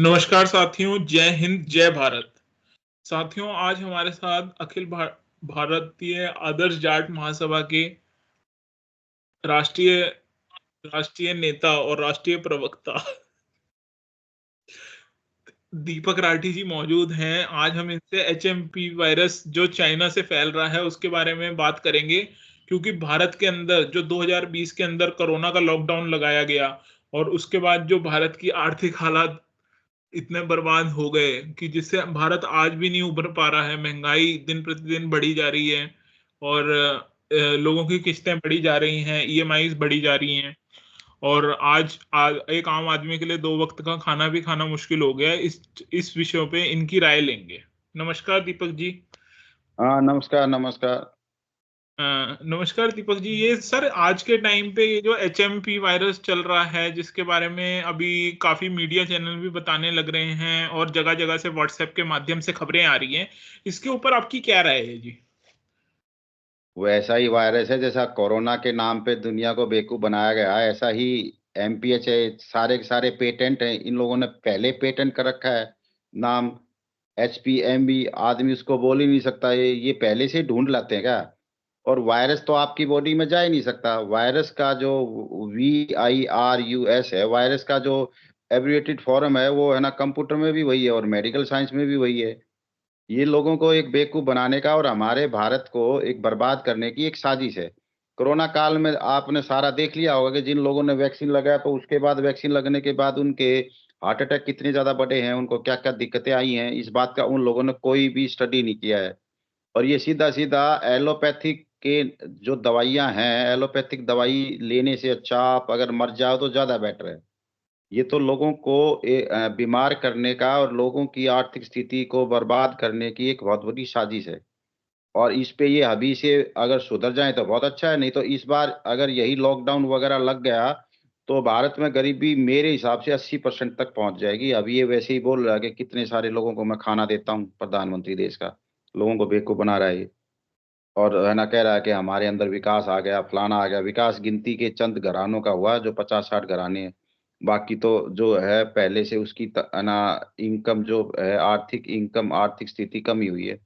नमस्कार साथियों, जय हिंद, जय भारत। साथियों, आज हमारे साथ भारतीय आदर्श जाट महासभा के राष्ट्रीय राष्ट्रीय नेता और राष्ट्रीय प्रवक्ता दीपक राठी जी मौजूद हैं। आज हम इनसे एचएमपी वायरस जो चाइना से फैल रहा है उसके बारे में बात करेंगे, क्योंकि भारत के अंदर जो 2020 के अंदर कोरोना का लॉकडाउन लगाया गया और उसके बाद जो भारत की आर्थिक हालात इतने बर्बाद हो गए कि जिससे भारत आज भी नहीं उभर पा रहा है। महंगाई दिन प्रतिदिन बढ़ी जा रही है और लोगों की किस्तें बढ़ी जा रही हैं, ईएमआईज़ बढ़ी जा रही हैं और आज एक आम आदमी के लिए 2 वक़्त का खाना भी खाना मुश्किल हो गया है। इस विषयों पे इनकी राय लेंगे। नमस्कार दीपक जी। हाँ, नमस्कार, नमस्कार। नमस्कार दीपक जी। ये सर आज के टाइम पे ये जो एचएमपी वायरस चल रहा है जिसके बारे में अभी काफ़ी मीडिया चैनल भी बताने लग रहे हैं और जगह-जगह से व्हाट्सएप के माध्यम से खबरें आ रही हैं। इसके ऊपर आपकी क्या राय है जी? वो ऐसा ही वायरस है जैसा कोरोना के नाम पे दुनिया को बेवकूफ़ बनाया गया है, ऐसा ही एमपीएच है, सारे के सारे पेटेंट हैं, इन लोगों ने पहले पेटेंट कर रखा है, नाम एचपीएमवी आदमी उसको बोल ही नहीं सकता, ये पहले से ही ढूँढ लाते हैं क्या? और वायरस तो आपकी बॉडी में जा ही नहीं सकता। वायरस का जो वीआईआरयूएस है, वायरस का जो एब्रिविएटेड फॉर्म है, वो है ना कंप्यूटर में भी वही है और मेडिकल साइंस में भी वही है। ये लोगों को एक बेवकूफ़ बनाने का और हमारे भारत को एक बर्बाद करने की एक साजिश है। कोरोना काल में आपने सारा देख लिया होगा कि जिन लोगों ने वैक्सीन लगाया तो उसके बाद वैक्सीन लगने के बाद उनके हार्ट अटैक कितने ज़्यादा बढ़े हैं, उनको क्या-क्या दिक्कतें आई हैं, इस बात का उन लोगों ने कोई भी स्टडी नहीं किया है। और ये सीधा-सीधा एलोपैथिक के जो दवाइयाँ हैं, एलोपैथिक दवाई लेने से अच्छा आप अगर मर जाओ तो ज़्यादा बेटर है। ये तो लोगों को बीमार करने का और लोगों की आर्थिक स्थिति को बर्बाद करने की एक बहुत बड़ी साजिश है। और इस पे ये अभी से अगर सुधर जाएँ तो बहुत अच्छा है, नहीं तो इस बार अगर यही लॉकडाउन वगैरह लग गया, तो भारत में गरीबी मेरे हिसाब से 80% तक पहुँच जाएगी। अभी ये वैसे ही बोल रहा है कि कितने सारे लोगों को मैं खाना देता हूँ, प्रधानमंत्री देश का। लोगों को बेवकूफ़ बना रहा है ये। और है ना, कह रहा है कि हमारे अंदर विकास आ गया, फलाना आ गया। विकास गिनती के चंद घरानों का हुआ जो 50-60 घराने हैं। बाकी तो जो है पहले से उसकी है ना इनकम जो है आर्थिक स्थिति कम ही हुई है।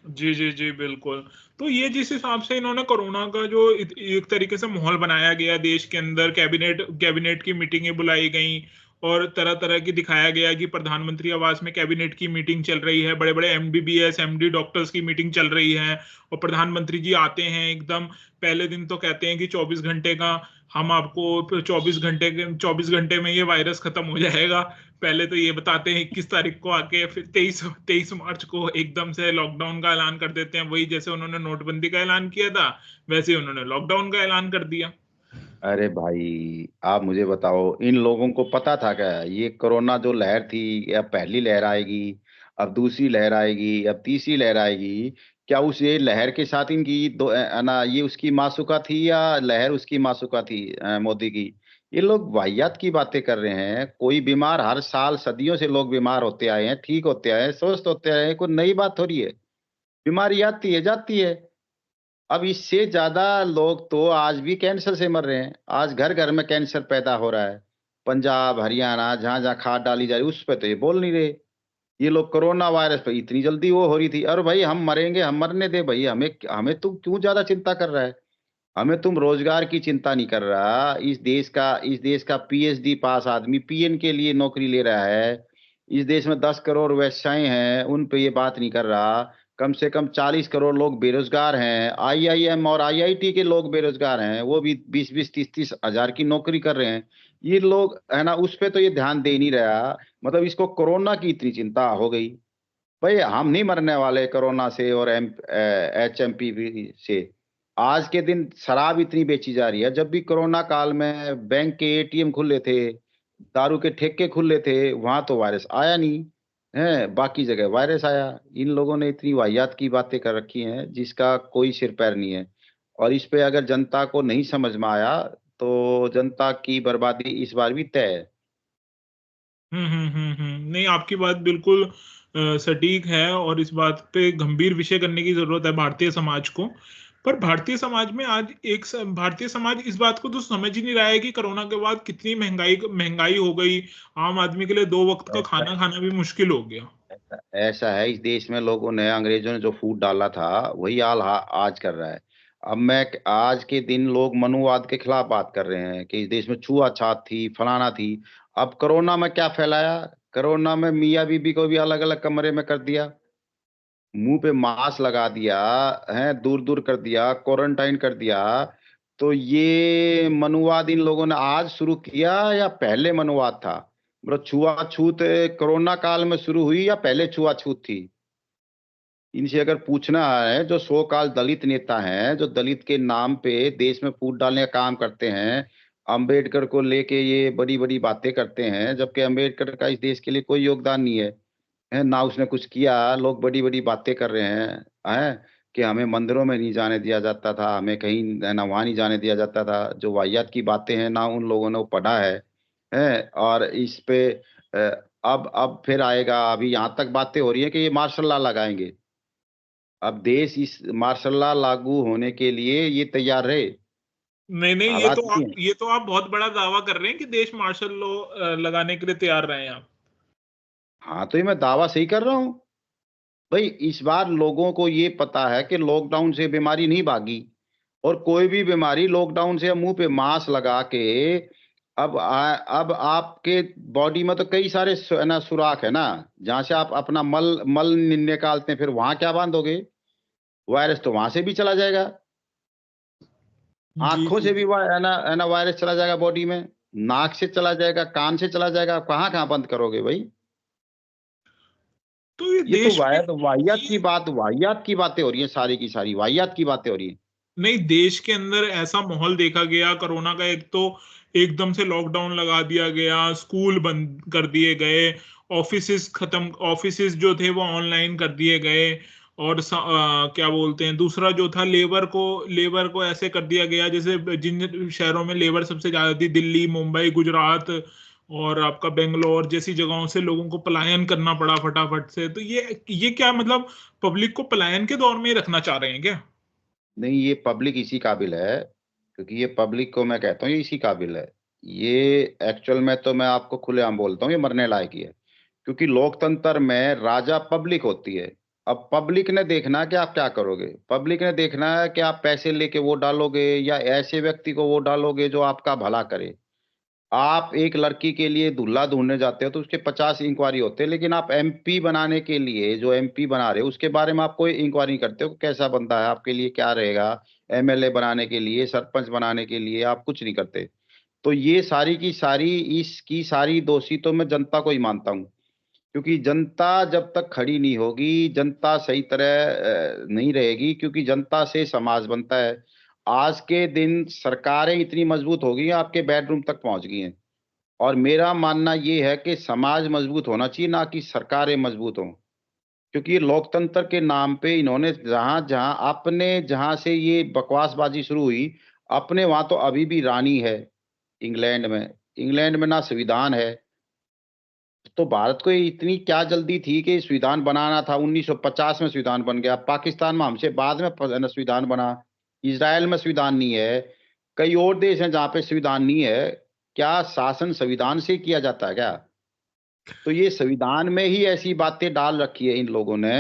जी, जी, जी, बिल्कुल। तो ये जिस हिसाब से इन्होंने कोरोना का जो एक तरीके से माहौल बनाया गया देश के अंदर, कैबिनेट कैबिनेट की मीटिंगें बुलाई गईं और तरह-तरह की दिखाया गया कि प्रधानमंत्री आवास में कैबिनेट की मीटिंग चल रही है, बड़े-बड़े एमबीबीएस, एमडी डॉक्टर्स की मीटिंग चल रही है और प्रधानमंत्री जी आते हैं एकदम पहले दिन तो कहते हैं कि 24 घंटे का हम आपको 24 घंटे में ये वायरस खत्म हो जाएगा। पहले तो ये बताते हैं 21 तारीख को आके, फिर 23 मार्च को एकदम से लॉकडाउन का ऐलान कर देते हैं। वही जैसे उन्होंने नोटबंदी का ऐलान किया था, वैसे ही उन्होंने लॉकडाउन का ऐलान कर दिया। अरे भाई, आप मुझे बताओ इन लोगों को पता था क्या ये कोरोना जो लहर थी, या पहली लहर आएगी, अब दूसरी लहर आएगी, अब तीसरी लहर आएगी। क्या उस ये लहर के साथ इनकी है ना ये उसकी मासूका थी या लहर उसकी मासूका थी मोदी की? ये लोग वाहियात की बातें कर रहे हैं। कोई बीमार हर साल सदियों से लोग बीमार होते आए हैं, ठीक होते आए हैं, स्वस्थ होते आए हैं, कोई नई बात थोड़ी है। बीमारी आती है, जाती है। अब इससे ज़्यादा लोग तो आज भी कैंसर से मर रहे हैं। आज घर-घर में कैंसर पैदा हो रहा है। पंजाब, हरियाणा जहाँ-जहाँ खाद डाली जा रही है, उस पे तो ये बोल नहीं रहे। ये लोग कोरोना वायरस पे इतनी जल्दी वो हो रही थी। अरे भाई हम मरेंगे, हम मरने दे भई, हमें हमें तू क्यों ज़्यादा चिंता कर रहा है? हमें तुम रोज़गार की चिंता नहीं कर रहा। इस देश का पीएचडी पास आदमी पीएन के लिए नौकरी ले रहा है। इस देश में 10 करोड़ वेश्याएँ हैं, उन पे ये बात नहीं कर रहा। कम से कम 40 करोड़ लोग बेरोज़गार हैं। आईआईएम और आईआईटी के लोग बेरोज़गार हैं, वो भी 20-20, 30-30 हज़ार की नौकरी कर रहे हैं। ये लोग है ना, उस पे तो ये ध्यान दे नहीं रहा। मतलब इसको कोरोना की इतनी चिंता हो गई। भई हम नहीं मरने वाले कोरोना से और एचएमपीवी से। आज के दिन शराब इतनी बेची जा रही है, जब भी कोरोना काल में बैंक के एटीएम खुले थे, दारू के ठेके खुले थे, वहाँ तो वायरस आया नहीं, हैं? बाकी जगह वायरस आया। इन लोगों ने इतनी वाहियात की बातें कर रखी हैं, जिसका कोई सिर-पैर नहीं है। और इस पे अगर जनता को नहीं समझ में आया, तो जनता की बर्बादी इस बार भी तय है। नहीं, आपकी बात बिल्कुल सटीक है और इस बात पे गंभीर विषय करने की ज़रूरत है भारतीय समाज को। पर भारतीय समाज में आज भारतीय समाज इस बात को तो समझ ही नहीं रहा है कि कोरोना के बाद कितनी महंगाई महंगाई हो गई। आम आदमी के लिए 2 वक्त का ऐसा खाना खाना भी मुश्किल हो गया। ऐसा ऐसा है, इस देश में लोगों ने, अंग्रेजों ने जो फूट डाला था वही हाल आज कर रहा है। अब मैं आज के दिन लोग मनुवाद के खिलाफ बात कर रहे हैं कि इस देश में छुआछात थी, फलाना थी। अब कोरोना में क्या फैलाया? कोरोना में मियाँ बीबी को भी अलग अलग कमरे में कर दिया, मुंह पे मास्क लगा दिया है, दूर दूर कर दिया, क्वारंटाइन कर दिया। तो ये मनुवाद इन लोगों ने आज शुरू किया या पहले मनुवाद था? मतलब छुआछूत कोरोना काल में शुरू हुई या पहले छुआछूत थी? इनसे अगर पूछना है, जो सो काल दलित नेता हैं, जो दलित के नाम पे देश में फूट डालने का काम करते हैं, अंबेडकर को लेके ये बड़ी बड़ी बातें करते हैं, जबकि अंबेडकर का इस देश के लिए कोई योगदान नहीं है ना उसने कुछ किया। लोग बड़ी बड़ी बातें कर रहे हैं कि हमें मंदिरों में नहीं जाने दिया जाता था, हमें कहीं ना वहां नहीं जाने दिया जाता था। जो वाहियात की बातें हैं ना उन लोगों ने वो पढ़ा है। और इस पे अ, अब फिर आएगा, अभी यहाँ तक बातें हो रही है कि ये मार्शल लॉ लगाएंगे। अब देश इस मार्शल लॉ लागू होने के लिए ये तैयार रहे? नहीं नहीं, हालात नहीं है। ये तो आप बहुत बड़ा दावा कर रहे हैं कि देश मार्शल लॉ लगाने के लिए तैयार रहे हैं आप। हाँ, तो ये मैं दावा सही कर रहा हूँ। भाई इस बार लोगों को ये पता है कि लॉकडाउन से बीमारी नहीं भागी, और कोई भी बीमारी लॉकडाउन से मुंह पे मास्क लगा के, अब आपके बॉडी में तो कई सारे है ना सुराख है ना, जहां से आप अपना मल मल निकालते हैं, फिर वहां क्या बांधोगे? वायरस तो वहां से भी चला जाएगा, जी आंखों जी। से भी है ना वायरस चला जाएगा बॉडी में, नाक से चला जाएगा, कान से चला जाएगा, आप कहाँ कहाँ बंद करोगे भाई? तो ये ये तो देश में ये वाहियात की बातें हो रही है, सारी की सारी वाहियात की बातें हो रही है। नहीं, देश के अंदर ऐसा माहौल देखा गया कोरोना का। एक तो एकदम से लॉकडाउन लगा दिया गया, स्कूल बंद कर दिए गए, ऑफिसेस जो थे वो ऑनलाइन कर दिए गए। और क्या बोलते हैं, दूसरा जो था, लेबर को ऐसे कर दिया गया जैसे जिन शहरों में लेबर सबसे ज्यादा थी, दिल्ली, मुंबई, गुजरात और आपका बेंगलोर जैसी जगहों से लोगों को पलायन करना पड़ा फटाफट से। तो ये क्या मतलब, पब्लिक को पलायन के दौर में ही रखना चाह रहे हैं क्या? नहीं, ये पब्लिक इसी काबिल है, क्योंकि ये पब्लिक को मैं कहता हूँ ये इसी काबिल है। ये एक्चुअल में तो मैं आपको खुलेआम बोलता हूँ, ये मरने लायक ही है। क्योंकि लोकतंत्र में राजा पब्लिक होती है। अब पब्लिक ने देखना है कि आप क्या करोगे, पब्लिक ने देखना है कि आप पैसे लेके वोट डालोगे या ऐसे व्यक्ति को वोट डालोगे जो आपका भला करे। आप एक लड़की के लिए दूल्हा ढूंढने जाते हो तो उसके 50 इंक्वायरी होते हैं, लेकिन आप एमपी बनाने के लिए जो एमपी बना रहे हो उसके बारे में आप कोई इंक्वायरी नहीं करते हो कि कैसा बंदा है, आपके लिए क्या रहेगा। एमएलए बनाने के लिए, सरपंच बनाने के लिए आप कुछ नहीं करते। तो ये सारी की सारी, इसकी सारी दोषी तो मैं जनता को ही मानता हूँ। क्योंकि जनता जब तक खड़ी नहीं होगी, जनता सही तरह नहीं रहेगी, क्योंकि जनता से समाज बनता है। आज के दिन सरकारें इतनी मजबूत हो गई हैं, आपके बेडरूम तक पहुंच गई हैं। और मेरा मानना ये है कि समाज मजबूत होना चाहिए, ना कि सरकारें मजबूत हों। क्योंकि ये लोकतंत्र के नाम पे इन्होंने जहां जहां अपने, जहां से ये बकवासबाजी शुरू हुई, अपने वहां तो अभी भी रानी है। इंग्लैंड में ना संविधान है। तो भारत को ये इतनी क्या जल्दी थी कि संविधान बनाना था? 1950 में संविधान बन गया। पाकिस्तान में हमसे बाद में संविधान बना। इसराइल में संविधान नहीं है। कई और देश हैं जहाँ पे संविधान नहीं है। क्या शासन संविधान से किया जाता है क्या? तो ये संविधान में ही ऐसी बातें डाल रखी है इन लोगों ने।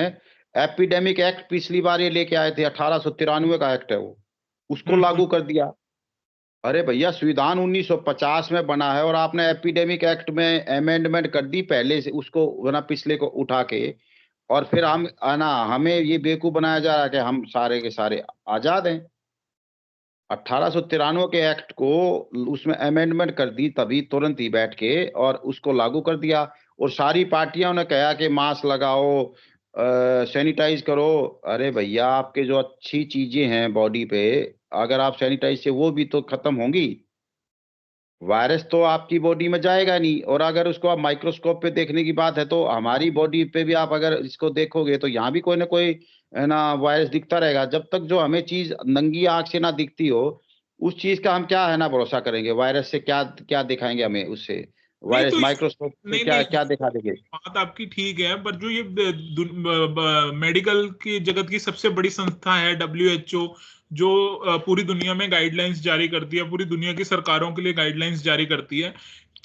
एपिडेमिक एक्ट पिछली बार ये लेके आए थे, 1893 का एक्ट है वो, उसको हम्म। लागू कर दिया। अरे भैया, संविधान 1950 में बना है और आपने एपिडेमिक एक्ट में अमेंडमेंट कर दी पहले से, उसको ना पिछले को उठा के। और फिर हम ना, हमें ये बेवकूफ बनाया जा रहा है कि हम सारे के सारे आजाद हैं। 1893 के एक्ट को उसमें अमेंडमेंट कर दी, तभी तुरंत ही बैठ के और उसको लागू कर दिया। और सारी पार्टियों ने कहा कि मास्क लगाओ, सैनिटाइज करो। अरे भैया, आपके जो अच्छी चीजें हैं बॉडी पे, अगर आप सैनिटाइज से, वो भी तो खत्म होंगी। वायरस तो आपकी बॉडी में जाएगा नहीं। और अगर उसको आप माइक्रोस्कोप पे देखने की बात है, तो हमारी बॉडी पे भी आप अगर इसको देखोगे तो यहाँ भी कोई ना कोई है ना वायरस दिखता रहेगा। जब तक जो हमें चीज नंगी आंख से ना दिखती हो, उस चीज का हम क्या है ना भरोसा करेंगे? वायरस से क्या क्या दिखाएंगे हमें उससे? नहीं वायरस तो माइक्रोस्कोप से नहीं क्या नहीं, क्या दिखा देंगे? बात आपकी ठीक है, पर जो ये मेडिकल की जगत की सबसे बड़ी संस्था है WHO, जो पूरी दुनिया में गाइडलाइंस जारी करती है, पूरी दुनिया की सरकारों के लिए गाइडलाइंस जारी करती है,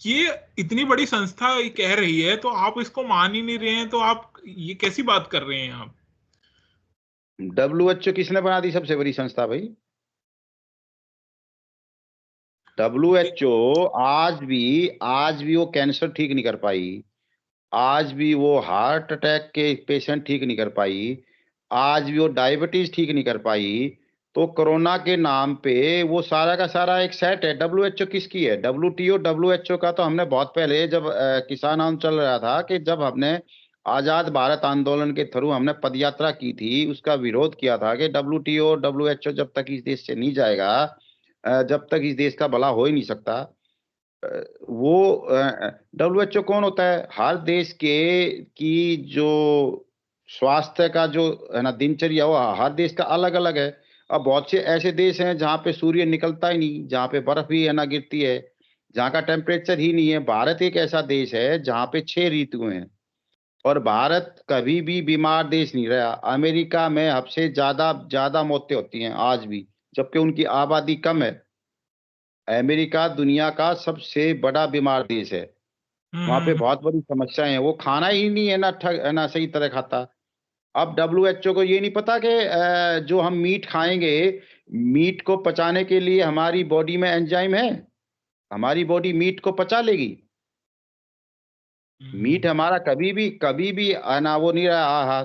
ये इतनी बड़ी संस्था ये कह रही है तो आप इसको मान ही नहीं रहे हैं, तो आप ये कैसी बात कर रहे हैं आप? WHO किसने बना दी सबसे बड़ी संस्था भाई? WHO आज भी वो कैंसर ठीक नहीं कर पाई, आज भी वो हार्ट अटैक के पेशेंट ठीक नहीं कर पाई, आज भी वो डायबिटीज ठीक नहीं कर पाई। तो कोरोना के नाम पे वो सारा का सारा एक सेट है। WHO किसकी है? WTO WHO का तो हमने बहुत पहले, जब किसान आंदोलन चल रहा था, कि जब हमने आजाद भारत आंदोलन के थ्रू हमने पदयात्रा की थी, उसका विरोध किया था कि WTO WHO जब तक इस देश से नहीं जाएगा, जब तक इस देश का भला हो ही नहीं सकता। वो WHO कौन होता है? हर देश के की जो स्वास्थ्य का जो है ना दिनचर्या, वो हर देश का अलग अलग है। अब बहुत से ऐसे देश हैं जहाँ पे सूर्य निकलता ही नहीं, जहाँ पे बर्फ भी है ना गिरती है, जहाँ का टेम्परेचर ही नहीं है। भारत एक ऐसा देश है जहाँ पे 6 ऋतु हैं, और भारत कभी भी बीमार देश नहीं रहा। अमेरिका में सबसे ज्यादा ज्यादा मौतें होती हैं आज भी, जबकि उनकी आबादी कम है। अमेरिका दुनिया का सबसे बड़ा बीमार देश है। वहां पे हम्म। बहुत बड़ी समस्याएं हैं, वो खाना ही नहीं है ना, है ना सही तरह खाता। अब WHO को ये नहीं पता कि जो हम मीट खाएंगे, मीट को पचाने के लिए हमारी बॉडी में एंजाइम है, हमारी बॉडी मीट को पचा लेगी। मीट हमारा कभी भी है ना वो नहीं रहा आहार।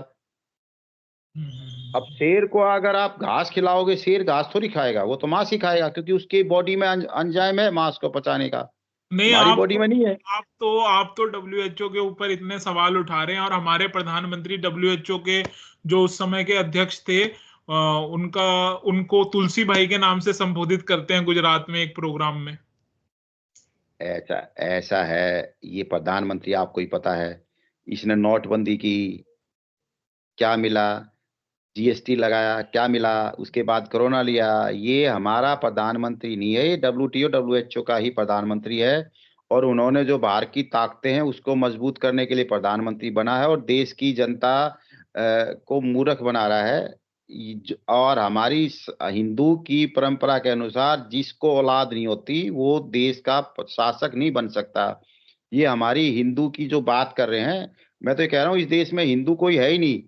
अब शेर को अगर आप घास खिलाओगे, शेर घास थोड़ी खाएगा, वो तो मांस ही खाएगा, क्योंकि उसकी बॉडी में एंजाइम है मांस को पचाने का। नहीं, हमारी बॉडी में नहीं है। आप तो WHO के ऊपर इतने सवाल उठा रहे हैं, और हमारे प्रधानमंत्री WHO के जो उस समय के अध्यक्ष थे, उनका उनको तुलसी भाई के नाम से संबोधित करते हैं गुजरात में एक प्रोग्राम में। ऐसा ऐसा है, ये प्रधानमंत्री आपको ही पता है, इसने नोटबंदी की, क्या मिला? GST लगाया, क्या मिला? उसके बाद कोरोना लिया। ये हमारा प्रधानमंत्री नहीं है, ये WTO WHO का ही प्रधानमंत्री है। और उन्होंने जो बाहर की ताकतें हैं उसको मजबूत करने के लिए प्रधानमंत्री बना है, और देश की जनता को मूर्ख बना रहा है। और हमारी हिंदू की परंपरा के अनुसार जिसको औलाद नहीं होती वो देश का शासक नहीं बन सकता। ये हमारी हिंदू की जो बात कर रहे हैं, मैं तो ये कह रहा हूँ इस देश में हिंदू कोई है ही नहीं।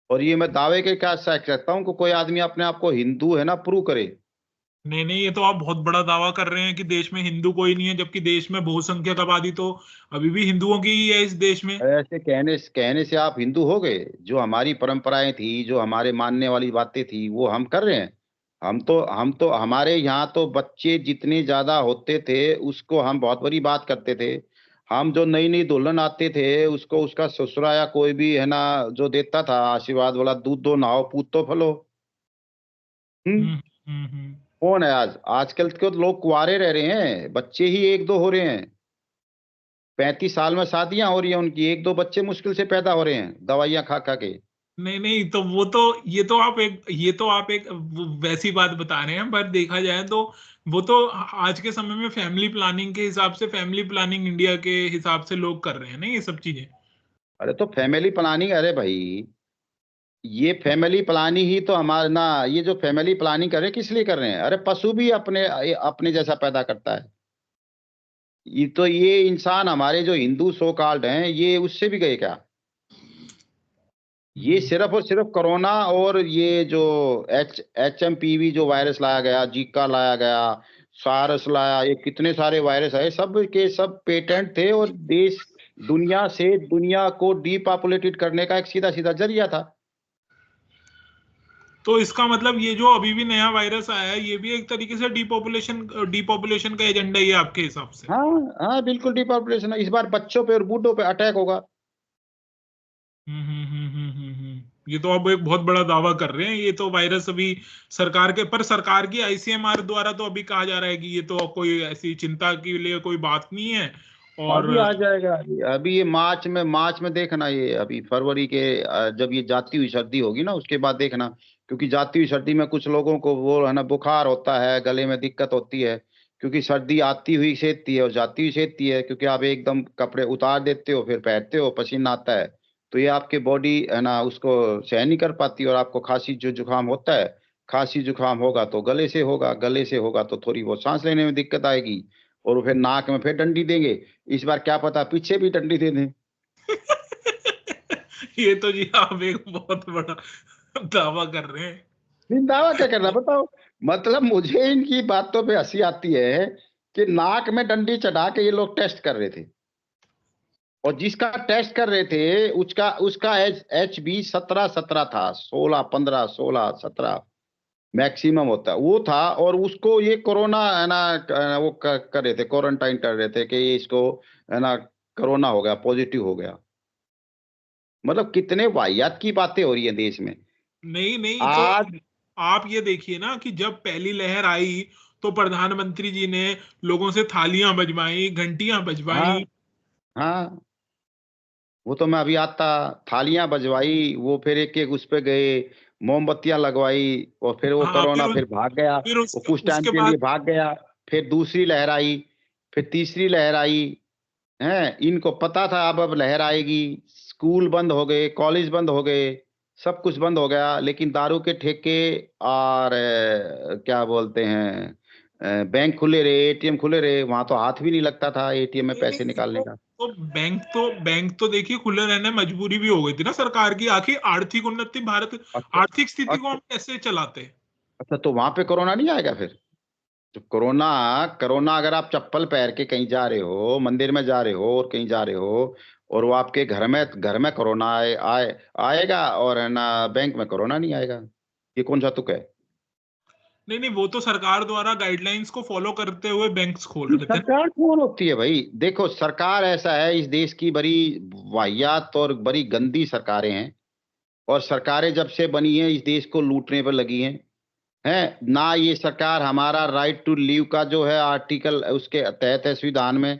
और ये मैं दावे के क्या साथ कहता हूँ कि कोई आदमी अपने आप को हिंदू है ना प्रूव करे। नहीं नहीं, ये तो आप बहुत बड़ा दावा कर रहे हैं कि देश में हिंदू कोई नहीं है, जबकि देश में बहुसंख्यक आबादी तो अभी भी हिंदुओं की ही है इस देश में। ऐसे कहने कहने से आप हिंदू हो गए? जो हमारी परंपराएं थी, जो हमारे मानने वाली बातें थी, वो हम कर रहे हैं। हम तो हमारे यहाँ तो बच्चे जितने ज्यादा होते थे उसको हम बहुत बड़ी बात करते थे। हम जो नई नई दुल्हन आते थे उसको उसका ससुरा या कोई भी है ना जो देता था आशीर्वाद वाला, दूध दो नहाओ पूत तो फलो। हम्म। हम्म हम्म। कौन है आज? आजकल के तो लोग कुंवारे रह रहे हैं, बच्चे ही एक दो हो रहे हैं। 35 साल में शादियां हो रही हैं उनकी, एक दो बच्चे मुश्किल से पैदा हो रहे हैं दवाइयां खा खा के। नहीं नहीं, तो वो तो ये तो आप एक वैसी बात बता रहे हैं, पर देखा जाए तो वो तो आज के समय में फैमिली प्लानिंग के हिसाब से, फैमिली प्लानिंग इंडिया के हिसाब से लोग कर रहे हैं ना ये सब चीजें। अरे तो फैमिली प्लानिंग, अरे भाई ये फैमिली प्लानिंग ही तो हमारा ना, ये जो फैमिली प्लानिंग कर रहे हैं किस लिए कर रहे हैं? अरे पशु भी अपने अपने जैसा पैदा करता है। ये इंसान हमारे जो हिंदू सो कॉल्ड हैं, ये उससे भी गए क्या? ये हम्म सिर्फ और सिर्फ कोरोना और ये जो HMPV जो वायरस लाया गया, जीका लाया गया, सार्स लाया, ये कितने सारे वायरस आए, सब के सब पेटेंट थे, और देश दुनिया से दुनिया को डीपॉपुलेटेड करने का एक सीधा सीधा जरिया था। तो इसका मतलब ये जो अभी भी नया वायरस आया है, ये भी एक तरीके से डीपॉपुलेशन का एजेंडा ही है आपके हिसाब से? हाँ हाँ, बिल्कुल डीपॉपुलेशन है। इस बार बच्चों पे और बूढ़ों पे अटैक होगा। ये तो आप एक बहुत बड़ा दावा कर रहे हैं। ये तो वायरस अभी सरकार की ICMR द्वारा तो अभी कहा जा रहा है कि ये तो कोई ऐसी चिंता के लिए कोई बात नहीं है। और अभी आ जाएगा, अभी ये मार्च में देखना, ये अभी फरवरी के जब ये जाती हुई सर्दी होगी ना उसके बाद देखना। क्योंकि जाती हुई सर्दी में कुछ लोगों को वो है ना बुखार होता है, गले में दिक्कत होती है, क्योंकि सर्दी आती हुई सेधती है और जाती हुई सेधती है, क्योंकि आप एकदम कपड़े उतार देते हो फिर पहनते हो, पसीना आता है, तो ये आपके बॉडी है ना उसको सहन नहीं कर पाती, और आपको खांसी जो जुकाम होता है, खांसी जुकाम होगा तो गले से होगा, गले से होगा तो थोड़ी बहुत सांस लेने में दिक्कत आएगी, और फिर नाक में फिर डंडी देंगे। इस बार क्या पता पीछे भी डंडी दे दें। ये तो जी आप एक बहुत बड़ा दावा कर रहे हैं। नहीं, दावा क्या करना बताओ। मतलब मुझे इनकी बातों पे हंसी आती है कि नाक में डंडी चढ़ा के ये लोग टेस्ट कर रहे थे, और जिसका टेस्ट कर रहे थे उसका उसका HB 17 था, 16 15 16 17 मैक्सिमम होता है वो था, और उसको ये कोरोना है ना वो कर रहे थे, क्वारंटाइन कर रहे थे कि ये इसको है ना कोरोना हो गया, पॉजिटिव हो गया। मतलब कितने वाहियात की बातें हो रही है देश में नहीं नहीं, तो आज। आप ये देखिए ना कि जब पहली लहर आई तो प्रधानमंत्री जी ने लोगों से थालियां बजवाई, घंटियां हाँ बजवाई। हाँ, वो तो मैं अभी आता, थालियां बजवाई, वो फिर एक एक उस पे गए, मोमबत्तियां लगवाई, और फिर वो हाँ, कोरोना फिर भाग गया। फिर वो उसके कुछ टाइम उसके के लिए बाद भाग गया, फिर दूसरी लहर आई, फिर तीसरी लहर आई। हैं, इनको पता था अब लहर आएगी। स्कूल बंद हो गए, कॉलेज बंद हो गए, सब कुछ बंद हो गया, लेकिन दारू के ठेके और क्या बोलते हैं बैंक खुले रहे, ATM खुले रहे, वहां तो हाथ भी नहीं लगता था ATM में नहीं पैसे नहीं, निकालने का। बैंक तो देखिए खुले रहने मजबूरी भी हो गई थी ना सरकार की, आखिर आर्थिक उन्नति भारत, अच्छा आर्थिक स्थिति को अच्छा हम कैसे चलाते। अच्छा, तो वहां पे कोरोना नहीं आएगा फिर? तो कोरोना, कोरोना अगर आप चप्पल पहन के कहीं जा रहे हो, मंदिर में जा रहे हो और कहीं जा रहे हो, और वो आपके घर में कोरोना आएगा, और है ना बैंक में कोरोना नहीं आएगा, ये कौन सा तुक है? नहीं नहीं, वो तो सरकार द्वारा गाइडलाइंस को फॉलो करते हुए बैंक्स खोल रहे थे ना। सरकार कौन होती है भाई? देखो सरकार ऐसा है, इस देश की बड़ी वाहियात और बड़ी गंदी सरकारें हैं, और सरकारें जब से बनी हैं इस देश को लूटने पर लगी हैं। है ना, ये सरकार हमारा राइट टू लीव का जो है आर्टिकल उसके तहत है संविधान में,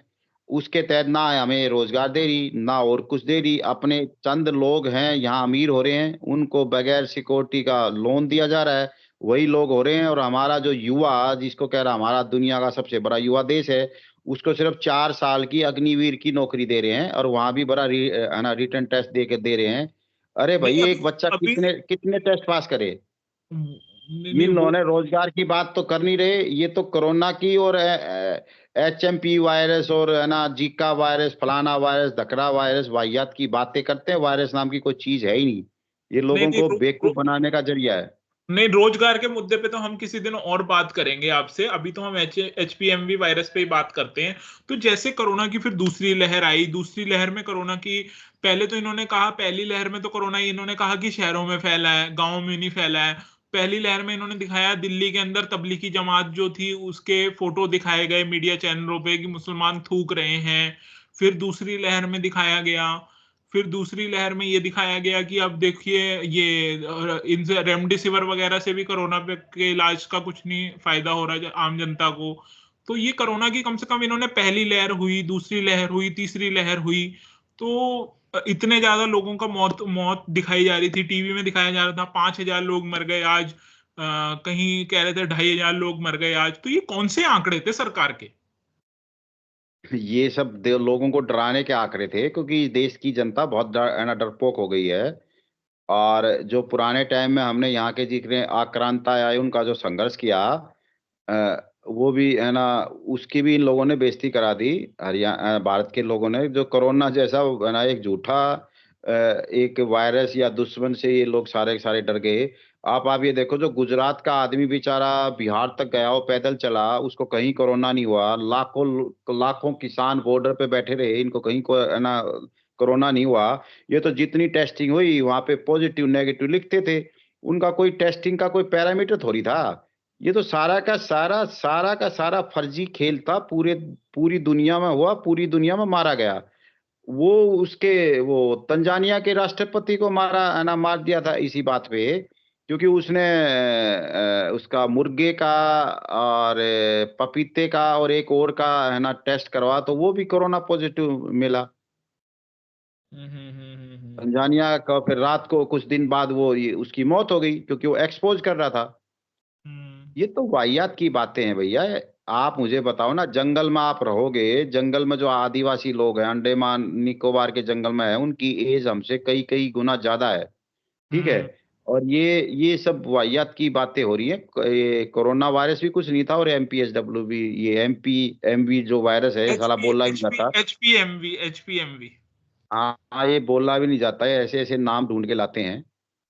उसके तहत ना हमें रोजगार दे रही ना और कुछ दे रही। अपने चंद लोग हैं यहाँ अमीर हो रहे हैं, उनको बगैर सिक्योरिटी का लोन दिया जा रहा है, वही लोग हो रहे हैं। और हमारा जो युवा, जिसको कह रहा हमारा दुनिया का सबसे बड़ा युवा देश है, उसको सिर्फ 4 साल की अग्निवीर की नौकरी दे रहे हैं, और वहां भी बड़ा है ना रिटर्न टेस्ट दे के दे रहे हैं। अरे नहीं भाई अभी एक बच्चा अभी कितने कितने टेस्ट पास करे? नहीं नहीं, इन वो लोगों ने रोजगार की बात तो कर नहीं रहे, ये तो कोरोना की और HMP वायरस और है ना जीका वायरस, फलाना वायरस, धकरा वायरस, वाहियात की बातें करते हैं। वायरस नाम की कोई चीज है ही नहीं, ये नहीं लोगों नहीं को बेवकूफ बनाने का जरिया है। नहीं, रोजगार के मुद्दे पे तो हम किसी दिन और बात करेंगे आपसे, अभी तो हम HPMV वायरस पे ही बात करते हैं। तो जैसे कोरोना की फिर दूसरी लहर आई, दूसरी लहर में कोरोना की, पहले तो इन्होंने कहा, पहली लहर में तो कोरोना इन्होंने कहा कि शहरों में फैला है, गांवों में नहीं फैला है। पहली लहर में इन्होंने दिखाया दिल्ली के अंदर तबलीगी जमात जो थी उसके फोटो दिखाए गए मीडिया चैनलों पे कि मुसलमान थूक रहे हैं। फिर दूसरी लहर में दिखाया गया, फिर दूसरी लहर में ये दिखाया गया कि अब देखिए ये इनसे रेमडेसिविर वगैरह से भी कोरोना पे के इलाज का कुछ नहीं फायदा हो रहा है आम जनता को। तो ये कोरोना की कम से कम इन्होंने, पहली लहर हुई, दूसरी लहर हुई, तीसरी लहर हुई, तो इतने ज्यादा लोगों का मौत मौत दिखाई जा रही थी, टीवी में दिखाया जा रहा था 5,000 लोग मर गए आज, कहीं कह रहे थे 2,500 लोग मर गए आज। तो ये कौन से आंकड़े थे सरकार के। ये सब लोगों को डराने के आंकड़े थे, क्योंकि देश की जनता बहुत है ना डरपोक हो गई है। और जो पुराने टाइम में हमने यहाँ के जितने आक्रांता आए उनका जो संघर्ष किया, वो भी है ना उसकी भी इन लोगों ने बेइज्जती करा दी। हरियाणा भारत के लोगों ने, जो कोरोना जैसा है ना एक झूठा एक वायरस या दुश्मन से ये लोग सारे के सारे डर गए। आप ये देखो, जो गुजरात का आदमी बेचारा बिहार तक गया, वो पैदल चला, उसको कहीं कोरोना नहीं हुआ। लाखों लाखों किसान बॉर्डर पे बैठे रहे, इनको कहीं को है ना कोरोना नहीं हुआ। ये तो जितनी टेस्टिंग हुई वहां पे पॉजिटिव नेगेटिव लिखते थे, उनका कोई टेस्टिंग का कोई पैरामीटर थोड़ी था। ये तो सारा का सारा फर्जी खेल था, पूरी दुनिया में हुआ, पूरी दुनिया में मारा गया। वो उसके वो तंजानिया के राष्ट्रपति को मारा है ना, मार दिया था इसी बात पे, क्योंकि उसने उसका मुर्गे का और पपीते का और एक और का है ना टेस्ट करवा, तो वो भी कोरोना पॉजिटिव मिला हम्म। तंजानिया का। फिर रात को कुछ दिन बाद उसकी मौत हो गई, क्योंकि वो एक्सपोज कर रहा था। हम्म। ये तो वाहियात की बातें हैं भैया। आप मुझे बताओ ना, जंगल में आप रहोगे, जंगल में जो आदिवासी लोग हैं, अंडमान निकोबार के जंगल में है, उनकी एज हमसे कई कई गुना ज्यादा है। ठीक है। हम्म। और ये सब वाहियात की बातें हो रही है। ये कोरोना वायरस भी कुछ नहीं था, और एमपीएसडब्ल्यू भी, ये एमपी जो वायरस है, ये एच साला पी बोला ही एच नहीं पी जाता। H P M V HPMV। हाँ हाँ, ये बोला भी नहीं जाता है, ऐसे ऐसे नाम ढूंढ के लाते हैं।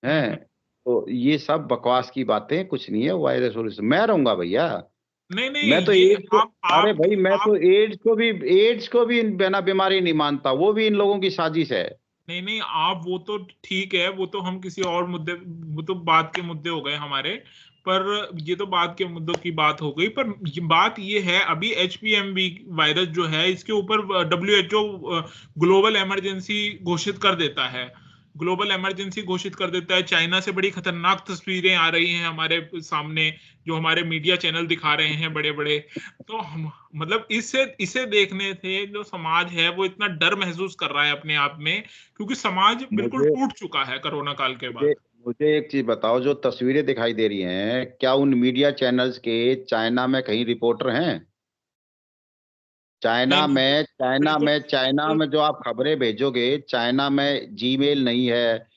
हैं। हम्म। तो ये सब बकवास की बातें, कुछ नहीं है वायरस वायरस। मैं रहूंगा भैया। नहीं नहीं, मैं तो ये एड्स को, अरे भाई मैं आप तो एड्स को भी बिना बीमारी नहीं मानता, वो भी इन लोगों की साजिश है। नहीं नहीं, आप वो तो ठीक है, वो तो हम किसी और मुद्दे, वो तो बात के मुद्दे हो गए हमारे। पर ये तो बात के मुद्दों की बात हो गई, पर बात ये है, अभी HPMV वायरस जो है, इसके ऊपर WHO ग्लोबल इमरजेंसी घोषित कर देता है। ग्लोबल इमरजेंसी घोषित कर देता है। चाइना से बड़ी खतरनाक तस्वीरें आ रही हैं हमारे सामने, जो हमारे मीडिया चैनल दिखा रहे हैं बड़े बड़े। तो हम, मतलब इसे इसे देखने से जो समाज है वो इतना डर महसूस कर रहा है अपने आप में, क्योंकि समाज बिल्कुल मुझे टूट चुका है कोरोना काल के मुझे बाद। मुझे एक चीज बताओ, जो तस्वीरें दिखाई दे रही हैं, क्या उन मीडिया चैनल्स के चाइना में कहीं रिपोर्टर हैं? नहीं नहीं, बिल्कुल चाइना बिल्कुल। में जो आप खबरें भेजोगे, चाइना में जीमेल नहीं है,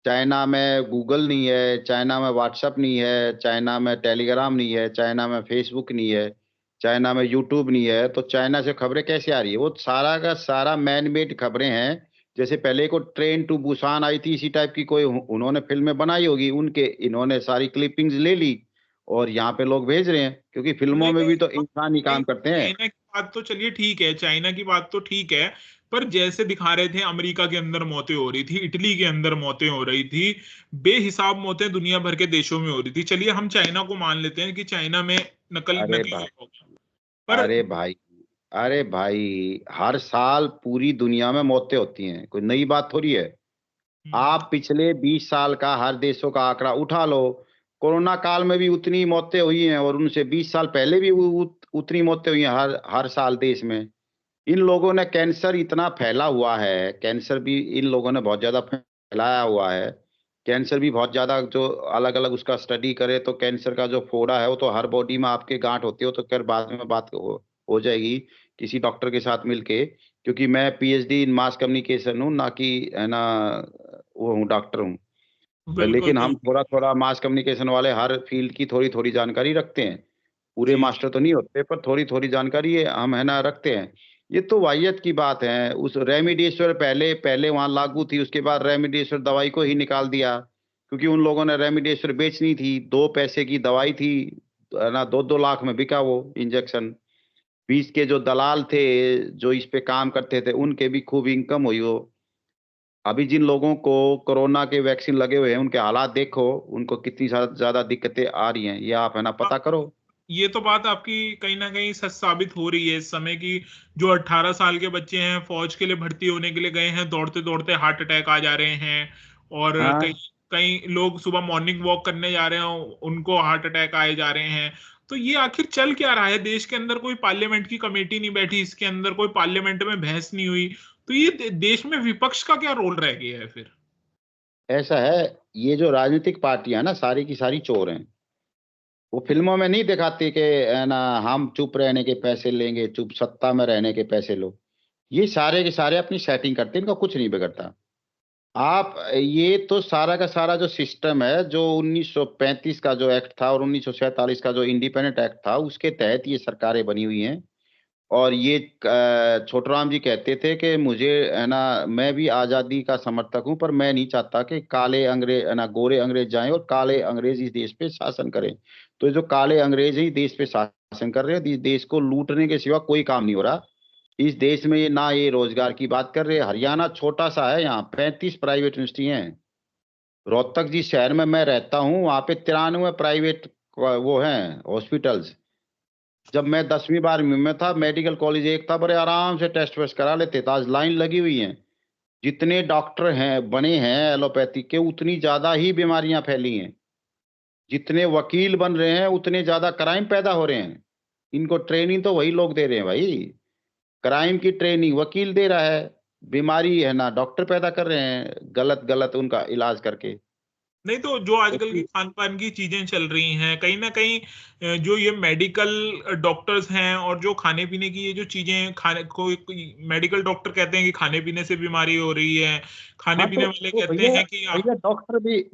चाइना में गूगल नहीं है, चाइना में व्हाट्सएप नहीं है, चाइना में टेलीग्राम नहीं है, चाइना में फेसबुक नहीं है, चाइना में यूट्यूब नहीं है, तो चाइना से खबरें कैसे आ रही है? वो सारा का सारा मैन मेड खबरें हैं। जैसे पहले को ट्रेन टू बुसान आई थी, इसी टाइप की कोई उन्होंने फिल्में बनाई होगी, उनके इन्होंने सारी क्लिपिंग्स ले ली और यहाँ पे लोग भेज रहे हैं, क्योंकि फिल्मों नहीं में नहीं, भी तो इंसान ही नहीं, काम करते हैं। चाइना की बात तो चलिए ठीक है, चाइना की बात तो ठीक है। पर जैसे दिखा रहे थे, अमेरिका के अंदर मौतें हो रही थी, इटली के अंदर मौतें हो रही थी, बेहिसाब मौतें दुनिया भर के देशों में हो रही थी। चलिए हम चाइना को मान लेते हैं कि चाइना में अरे नकली भाई, होगा। पर अरे भाई, अरे भाई, हर साल पूरी दुनिया में मौतें होती हैं, कोई नई बात थोड़ी है। हम्म, आप पिछले 20 साल का हर देशों का आंकड़ा उठा लो, कोरोना काल में भी उतनी मौतें हुई हैं, और उनसे 20 साल पहले भी उतनी मौतें हुई हैं हर हर साल देश में। इन लोगों ने कैंसर इतना फैला हुआ है, कैंसर भी इन लोगों ने बहुत ज्यादा फैलाया हुआ है। कैंसर भी बहुत ज्यादा, जो अलग अलग उसका स्टडी करे तो कैंसर का जो फोड़ा है वो तो हर बॉडी में आपके गांठ होती हो, तो खैर बाद में बात हो जाएगी किसी डॉक्टर के साथ मिलके। क्योंकि मैं पीएचडी इन मास कम्युनिकेशन हूँ, ना कि है ना वो हूँ, डॉक्टर हूँ। बिल्कुल लेकिन हम बिल्कुल। थोड़ा थोड़ा मास कम्युनिकेशन वाले हर फील्ड की थोड़ी थोड़ी जानकारी रखते हैं। पूरे जी जी। मास्टर तो नहीं होते, पर थोड़ी थोड़ी जानकारी हम है ना रखते हैं। ये तो वाहियत की बात है। उस रेमडेसिविर पहले पहले वहां लागू थी, उसके बाद रेमडेसिविर दवाई को ही निकाल दिया, क्योंकि उन लोगों ने रेमडेसिविर बेचनी थी, 2 पैसे की दवाई थी, है ना, 2-2 लाख में बिका वो इंजेक्शन। बीच के जो दलाल थे, जो इस पे काम करते थे, उनके भी खूब इनकम हुई हो। अभी जिन लोगों को कोरोना के वैक्सीन लगे हुए हैं, उनके हालात देखो, उनको कितनी ज्यादा दिक्कतें आ रही हैं, ये आप है ना हाँ, पता करो। ये तो बात आपकी कहीं ना कहीं सच साबित हो रही है इस समय की। जो 18 साल के बच्चे हैं, फौज के लिए भर्ती होने के लिए गए हैं, दौड़ते दौड़ते हार्ट अटैक आ जा रहे हैं। और कई हाँ, कई लोग सुबह मॉर्निंग वॉक करने जा रहे हैं, उनको हार्ट अटैक आए जा रहे हैं। तो ये आखिर चल क्या रहा है देश के अंदर? कोई पार्लियामेंट की कमेटी नहीं बैठी इसके अंदर, कोई पार्लियामेंट में बहस नहीं हुई। तो ये देश में विपक्ष का क्या रोल रह गया है फिर? ऐसा है, ये जो राजनीतिक पार्टियां ना, सारी की सारी चोर हैं। वो फिल्मों में नहीं दिखाती कि है ना, हम चुप रहने के पैसे लेंगे, चुप सत्ता में रहने के पैसे लो। ये सारे के सारे अपनी सेटिंग करते हैं, इनका कुछ नहीं बिगड़ता। आप ये तो सारा का सारा जो सिस्टम है, जो 1935 का जो एक्ट था और 1947 का जो इंडिपेंडेंट एक्ट था, उसके तहत ये सरकारें बनी हुई हैं। और ये छोटराम जी कहते थे कि मुझे है ना, मैं भी आजादी का समर्थक हूं, पर मैं नहीं चाहता कि काले अंग्रेज है ना, गोरे अंग्रेज जाएं और काले अंग्रेज इस देश पे शासन करें। तो ये जो काले अंग्रेज ही देश पे शासन कर रहे हैं, इस देश को लूटने के सिवा कोई काम नहीं हो रहा। इस देश में ये ना ये रोजगार की बात कर रहे हैं। हरियाणा छोटा सा है, यहाँ 35 प्राइवेट यूनिवर्सिटी हैं। रोहतक जिस शहर में मैं रहता हूँ, वहाँ पे 93 प्राइवेट वो हैं हॉस्पिटल्स। जब मैं 10वीं 12वीं में था, मेडिकल कॉलेज एक था, बड़े आराम से टेस्ट वेस्ट करा लेते थे। आज लाइन लगी हुई है। जितने डॉक्टर हैं बने हैं एलोपैथी के, उतनी ज्यादा ही बीमारियां फैली हैं। जितने वकील बन रहे हैं, उतने ज्यादा क्राइम पैदा हो रहे हैं। इनको ट्रेनिंग तो वही लोग दे रहे हैं भाई। क्राइम की ट्रेनिंग वकील दे रहा है, बीमारी है ना डॉक्टर पैदा कर रहे हैं, गलत गलत उनका इलाज करके। नहीं तो जो आजकल की क्योंकि खान पान की चीजें चल रही हैं, कहीं ना कहीं जो ये मेडिकल डॉक्टर्स हैं और जो खाने पीने की ये जो चीजें, खाने कोई मेडिकल डॉक्टर कहते हैं कि खाने पीने से बीमारी हो रही है, खाने हाँ पीने वाले तो कहते भैया हैं कि भैया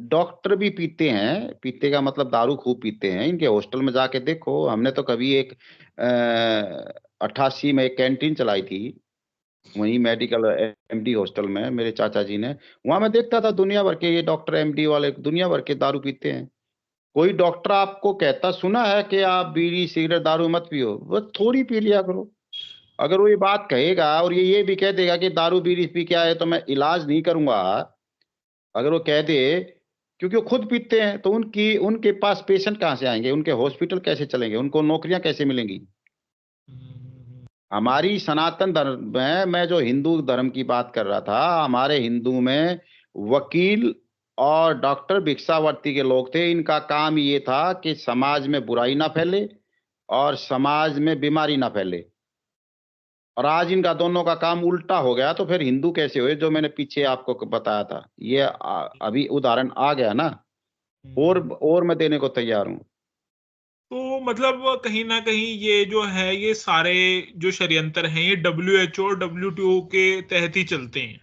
डॉक्टर भी पीते हैं, पीते का मतलब दारू खूब पीते हैं। इनके हॉस्टल में जाके देखो, हमने तो कभी एक 88 में एक कैंटीन चलाई थी, वहीं मेडिकल एमडी हॉस्टल में मेरे चाचा जी ने। वहां मैं देखता था दुनिया भर के ये डॉक्टर एमडी वाले दुनिया भर के दारू पीते हैं। कोई डॉक्टर आपको कहता सुना है कि आप बीड़ी सिगरेट दारू मत पियो? बस थोड़ी पी लिया करो। अगर वो ये बात कहेगा और ये भी कह देगा कि दारू बीड़ी पी के आए तो मैं इलाज नहीं करूंगा, अगर वो कह दे, क्योंकि वो खुद पीते हैं, तो उनकी उनके पास पेशेंट कहाँ से आएंगे, उनके हॉस्पिटल कैसे चलेंगे, उनको नौकरियां कैसे मिलेंगी? हमारी सनातन धर्म में, मैं जो हिंदू धर्म की बात कर रहा था, हमारे हिंदू में वकील और डॉक्टर भिक्षावर्ती के लोग थे। इनका काम ये था कि समाज में बुराई ना फैले और समाज में बीमारी ना फैले। और आज इनका दोनों का काम उल्टा हो गया, तो फिर हिंदू कैसे हुए? जो मैंने पीछे आपको बताया था, ये अभी उदाहरण आ गया ना। और मैं देने को तैयार हूँ। तो मतलब कहीं ना कहीं ये जो है, ये सारे जो षड्यंत्र हैं, ये WHO और WTO के तहत ही चलते हैं।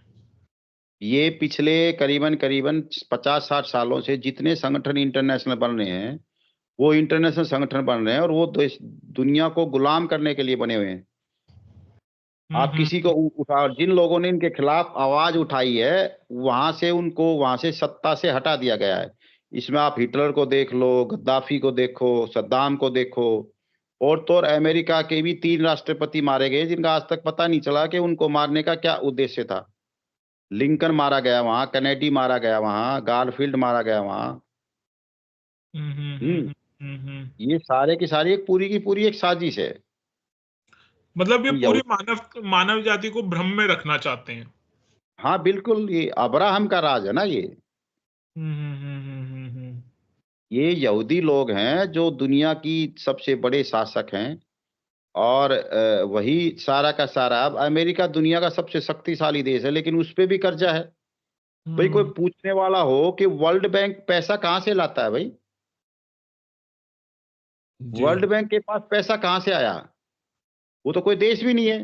ये पिछले करीबन करीबन 50-60 सालों से जितने संगठन इंटरनेशनल बन रहे हैं, वो इंटरनेशनल संगठन बन रहे हैं, और वो दुनिया को गुलाम करने के लिए बने हुए हैं। आप हम्म। किसी को उठा, जिन लोगों ने इनके खिलाफ आवाज उठाई है, वहां से उनको वहां से सत्ता से हटा दिया गया है। इसमें आप हिटलर को देख लो, गद्दाफी को देखो, सद्दाम को देखो, और तो और अमेरिका के भी 3 राष्ट्रपति मारे गए जिनका आज तक पता नहीं चला कि उनको मारने का क्या उद्देश्य था। लिंकन मारा गया वहां, कैनेडी मारा गया वहां, गारफील्ड मारा गया वहां। हम्म। हम्म। हम्म। हम्म। हम्म। ये सारे की सारी एक पूरी की पूरी एक साजिश है। मतलब ये ये पूरी मानव मानव जाति को भ्रम में रखना चाहते हैं। हाँ बिल्कुल, ये अब्राहम का राज है ना ये। हम्म। हम्म। ये यहूदी लोग हैं जो दुनिया की सबसे बड़े शासक हैं। और वही सारा का सारा, अब अमेरिका दुनिया का सबसे शक्तिशाली देश है, लेकिन उस पे भी कर्जा है। भाई कोई हम्म। पूछने वाला हो कि वर्ल्ड बैंक पैसा कहाँ से लाता है भाई? जी। वर्ल्ड बैंक के पास पैसा कहाँ से आया? वो तो कोई देश भी नहीं है।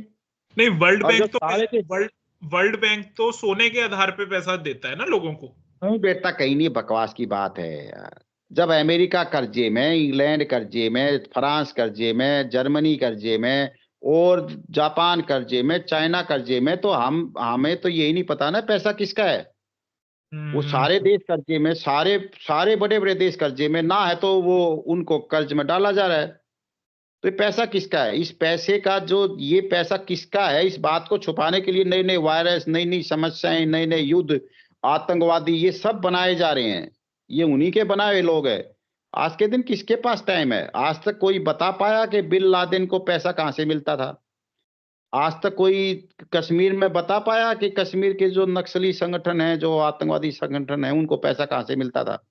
नहीं, वर्ल्ड और बैंक जब तो सारे के, वर्ल्ड वर्ल्ड बैंक तो सोने के आधार पे पैसा देता है ना लोगों को। नहीं बेटा, कहीं नहीं, बकवास की बात है यार। जब अमेरिका कर्जे में, इंग्लैंड कर्जे में, फ्रांस कर्जे में, जर्मनी कर्जे में, और जापान कर्जे में, चाइना कर्जे में, तो हमें तो यही नहीं पता ना पैसा किसका है। वो सारे हम्म। देश कर्जे में, सारे सारे बड़े बड़े देश कर्जे में ना है, तो वो उनको कर्ज में डाला जा रहा है। तो ये पैसा किसका है? इस पैसे का जो, ये पैसा किसका है, इस बात को छुपाने के लिए नए नए वायरस, नई नई समस्याएं, नए नए युद्ध, आतंकवादी, ये सब बनाए जा रहे हैं। ये उन्हीं के बनाए हुए लोग हैं। आज के दिन किसके पास टाइम है? आज तक कोई बता पाया कि बिन लादेन को पैसा कहां से मिलता था? आज तक कोई कश्मीर में बता पाया कि कश्मीर के जो नक्सली संगठन है, जो आतंकवादी संगठन है, उनको पैसा कहां से मिलता था?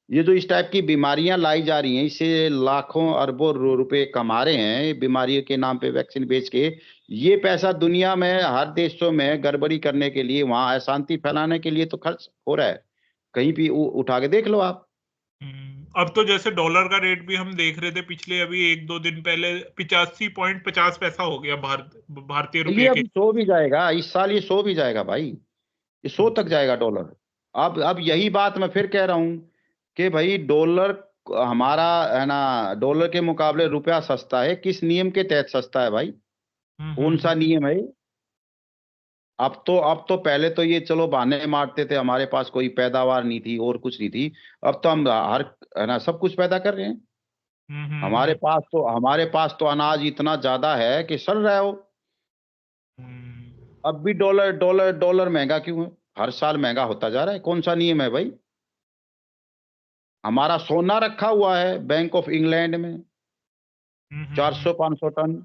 ये जो इस टाइप की बीमारियां लाई जा रही हैं, इससे लाखों अरबों रुपए कमा रहे हैं, ये बीमारियों के नाम पे वैक्सीन बेच के। ये पैसा दुनिया में हर देशों में गड़बड़ी करने के लिए, वहां अशांति फैलाने के लिए तो खर्च हो रहा है। कहीं भी उठा के देख लो आप। अब तो जैसे डॉलर का रेट भी हम देख रहे थे पिछले अभी 1-2 दिन पहले, 85.50 पैसा हो गया भारतीय ये रुपये के। अभी 100 भी जाएगा, इस साल ये 100 भी जाएगा भाई। ये 100 तक जाएगा डॉलर। अब यही बात मैं फिर कह रहा हूं कि भाई डॉलर हमारा, है ना, डॉलर के मुकाबले रुपया सस्ता है। किस नियम के तहत सस्ता है भाई? हम्म। कौन सा नियम है? अब तो पहले तो ये चलो बहाने मारते थे, हमारे पास कोई पैदावार नहीं थी और कुछ नहीं थी। अब तो हम हर, है ना, सब कुछ पैदा कर रहे हैं। हम्म। हमारे पास तो अनाज इतना ज्यादा है कि सड़ रहा है वो। अब भी डॉलर डॉलर डॉलर महंगा क्यों है? हर साल महंगा होता जा रहा है। कौन सा नियम है भाई? हमारा सोना रखा हुआ है बैंक ऑफ इंग्लैंड में, हम्म। 400-500 टन।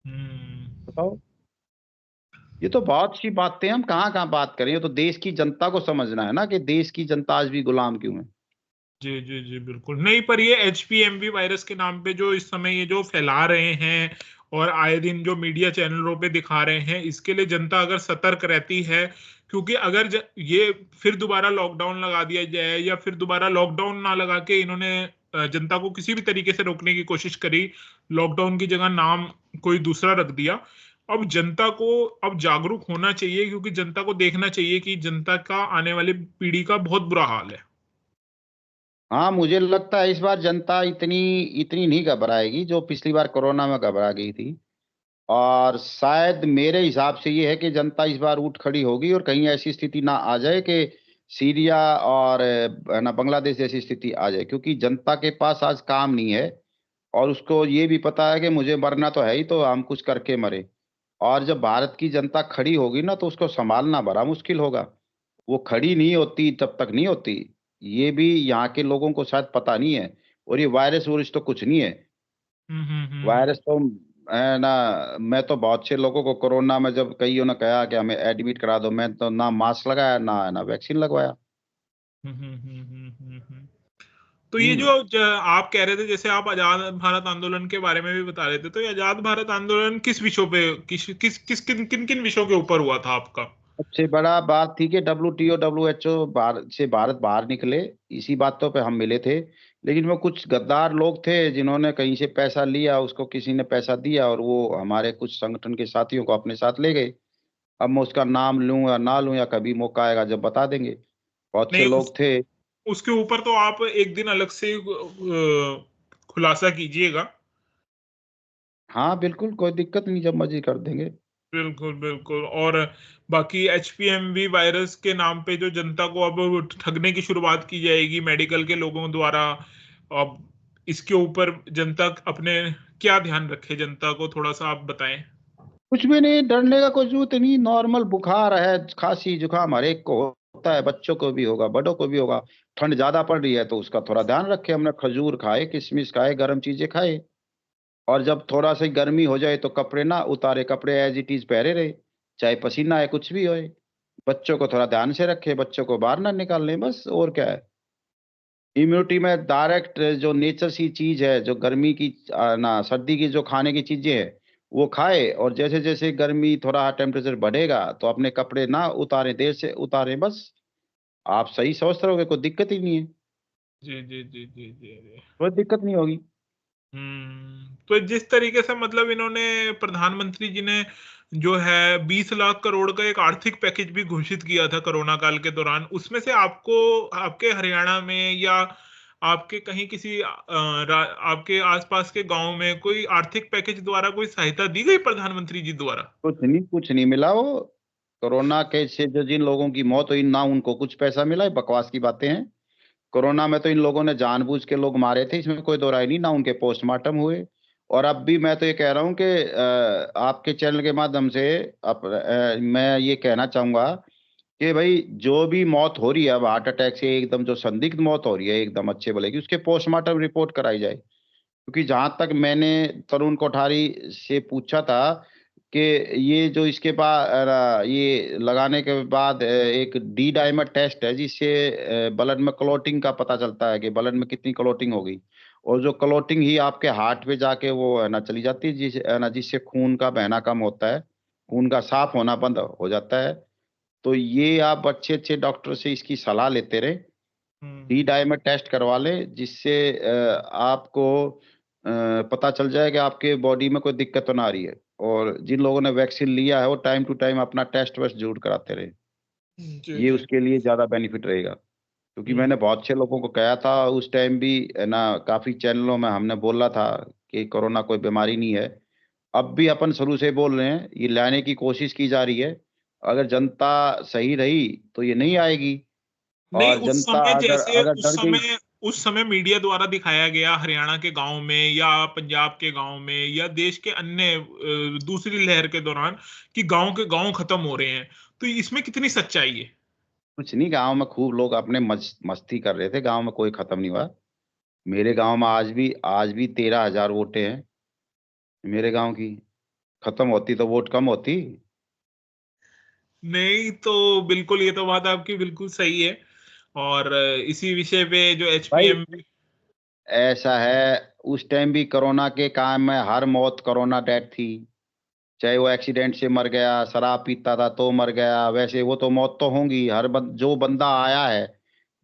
हम्म। बताओ। ये तो बहुत सी बातें, हम कहाँ कहाँ बात करें। ये तो देश की जनता को समझना है ना कि देश की जनता आज भी गुलाम क्यों है। जी जी जी, बिल्कुल नहीं, पर ये HPMV वायरस के नाम पे जो इस समय ये जो फैला रहे हैं और आए दिन जो मीडिया चैनलों पे दिखा रहे हैं, इसके लिए जनता अगर सतर्क रहती है, क्योंकि अगर ये फिर दोबारा लॉकडाउन लगा दिया जाए या फिर दोबारा लॉकडाउन ना लगा के इन्होंने जनता को किसी भी तरीके से रोकने की कोशिश करी, लॉकडाउन की जगह नाम कोई दूसरा रख दिया। अब जनता को अब जागरूक होना चाहिए, क्योंकि जनता को देखना चाहिए कि जनता का आने वाली पीढ़ी का बहुत बुरा हाल है। हाँ, मुझे लगता है इस बार जनता इतनी इतनी नहीं घबराएगी जो पिछली बार कोरोना में घबरा गई थी। और शायद मेरे हिसाब से ये है कि जनता इस बार उठ खड़ी होगी और कहीं ऐसी स्थिति ना आ जाए कि सीरिया और है ना बांग्लादेश जैसी स्थिति आ जाए, क्योंकि जनता के पास आज काम नहीं है और उसको ये भी पता है कि मुझे मरना तो है ही, तो हम कुछ करके मरे। और जब भारत की जनता खड़ी होगी ना तो उसको संभालना बड़ा मुश्किल होगा। वो खड़ी नहीं होती तब तक नहीं होती। ये भी यहाँ के लोगों को शायद पता नहीं है। और ये वायरस वोरस तो कुछ नहीं है। हम्म। वायरस तो है ना, मैं तो बहुत से लोगों को कोरोना में जब कईयों ने कहा कि हमें एडमिट करा दो, मैं तो ना मास्क लगाया ना वैक्सीन लगवाया। हम्म। तो ये हम्म। जो आप कह रहे थे, जैसे आप आजाद भारत आंदोलन के बारे में भी बता रहे थे, तो ये आजाद भारत आंदोलन किस विषयों पे, किन किन किन विषयों के ऊपर हुआ था आपका? सबसे बड़ा बात थी कि WTO WHO भारत से भारत बाहर निकले, इसी बातों पे हम मिले थे। लेकिन वो कुछ गद्दार लोग थे जिन्होंने कहीं से पैसा लिया, उसको किसी ने पैसा दिया और वो हमारे कुछ संगठन के साथियों को अपने साथ ले गए। अब मैं उसका नाम लूं या ना लूं, या कभी मौका आएगा जब बता देंगे। बहुत से नहीं, लोग थे। उसके ऊपर तो आप एक दिन अलग से खुलासा कीजिएगा। हाँ बिल्कुल, कोई दिक्कत नहीं, जब मर्जी कर देंगे। बिल्कुल बिल्कुल। और बाकी HPMV वायरस के नाम पे जो जनता को अब ठगने की शुरुआत की जाएगी मेडिकल के लोगों द्वारा, अब इसके ऊपर जनता अपने क्या ध्यान रखे, जनता को थोड़ा सा आप बताएं। कुछ भी नहीं, डरने का कोई जरूरत नहीं। नॉर्मल बुखार है, खांसी जुकाम हर एक को होता है, बच्चों को भी होगा, बड़ों को भी होगा। ठंड ज्यादा पड़ रही है तो उसका थोड़ा ध्यान रखे। हमने खजूर खाए, किशमिश खाए, गर्म चीजें खाए। और जब थोड़ा सा गर्मी हो जाए तो कपड़े ना उतारे, कपड़े एज इट इज पहरे रहे, चाहे पसीना है कुछ भी होए। बच्चों को थोड़ा ध्यान से रखे, बच्चों को बाहर ना निकालने, बस और क्या है। इम्यूनिटी में डायरेक्ट जो नेचर सी चीज है, जो गर्मी की ना सर्दी की जो खाने की चीजें है वो खाए। और जैसे जैसे गर्मी थोड़ा टेम्परेचर बढ़ेगा तो अपने कपड़े ना उतारें, देर से उतारें, बस आप सही स्वस्थ रहोगे, कोई दिक्कत ही नहीं है। जी जी जी जी जी जी। कोई दिक्कत नहीं होगी। तो जिस तरीके से मतलब इन्होंने, प्रधानमंत्री जी ने जो है 20 लाख करोड़ का एक आर्थिक पैकेज भी घोषित किया था कोरोना काल के दौरान, उसमें से आपको, आपके हरियाणा में या आपके कहीं किसी आपके आसपास के गांव में कोई आर्थिक पैकेज द्वारा कोई सहायता दी गई प्रधानमंत्री जी द्वारा? कुछ नहीं मिला वो। कोरोना के से जो जिन लोगों की मौत हुई ना उनको कुछ पैसा मिला है, बकवास की बातें हैं। कोरोना में तो इन लोगों ने जानबूझ के लोग मारे थे, इसमें कोई दो राय नहीं, ना उनके पोस्टमार्टम हुए। और अब भी मैं तो ये कह रहा हूँ कि आपके चैनल के माध्यम से मैं ये कहना चाहूंगा कि भाई जो भी मौत हो रही है अब हार्ट अटैक से, एकदम जो संदिग्ध मौत हो रही है एकदम अच्छे भले की, उसके पोस्टमार्टम रिपोर्ट कराई जाए। क्योंकि जहां तक मैंने तरुण कोठारी से पूछा था कि ये जो इसके बाद ये लगाने के बाद एक डी डाइमर टेस्ट है जिससे ब्लड में क्लॉटिंग का पता चलता है कि ब्लड में कितनी क्लॉटिंग हो गई। और जो क्लॉटिंग ही आपके हार्ट पे जाके वो है ना चली जाती है, जिससे खून का बहना कम होता है, खून का साफ होना बंद हो जाता है। तो ये आप अच्छे अच्छे डॉक्टर से इसकी सलाह लेते रहे, डी हम्म। डाइमर टेस्ट करवा लें, जिससे आपको पता चल जाए कि आपके बॉडी में कोई दिक्कत तो ना आ रही है। और जिन लोगों ने वैक्सीन लिया है वो टाइम टू टाइम अपना टेस्ट वेस्ट जरूर कराते रहे। जी ये जी। उसके लिए ज्यादा बेनिफिट रहेगा। क्योंकि हम्म। मैंने बहुत से लोगों को कहा था उस टाइम भी, है ना, काफी चैनलों में हमने बोला था कि कोरोना कोई बीमारी नहीं है। अब भी अपन शुरू से बोल रहे हैं, ये लाने की कोशिश की जा रही है। अगर जनता सही रही तो ये नहीं आएगी। नहीं, और उस जनता समय अगर जैसे अगर डर गई। उस समय मीडिया द्वारा दिखाया गया हरियाणा के गांव में या पंजाब के गांव में या देश के अन्य दूसरी लहर के दौरान कि गांव के गांव खत्म हो रहे हैं, तो इसमें कितनी सच्चाई है? कुछ नहीं, गांव में खूब लोग अपने मस्ती कर रहे थे, गांव में कोई खत्म नहीं हुआ। मेरे गांव में आज भी 13,000 वोटें हैं मेरे गांव की। खत्म होती तो वोट कम होती। नहीं, तो बिल्कुल ये तो बात आपकी बिल्कुल सही है। और इसी विषय पे जो भाई HPM, ऐसा है, उस टाइम भी कोरोना के काम में हर मौत कोरोना डेथ थी। चाहे वो एक्सीडेंट से मर गया, शराब पीता था तो मर गया, वैसे वो तो मौत तो होंगी। जो बंदा आया है,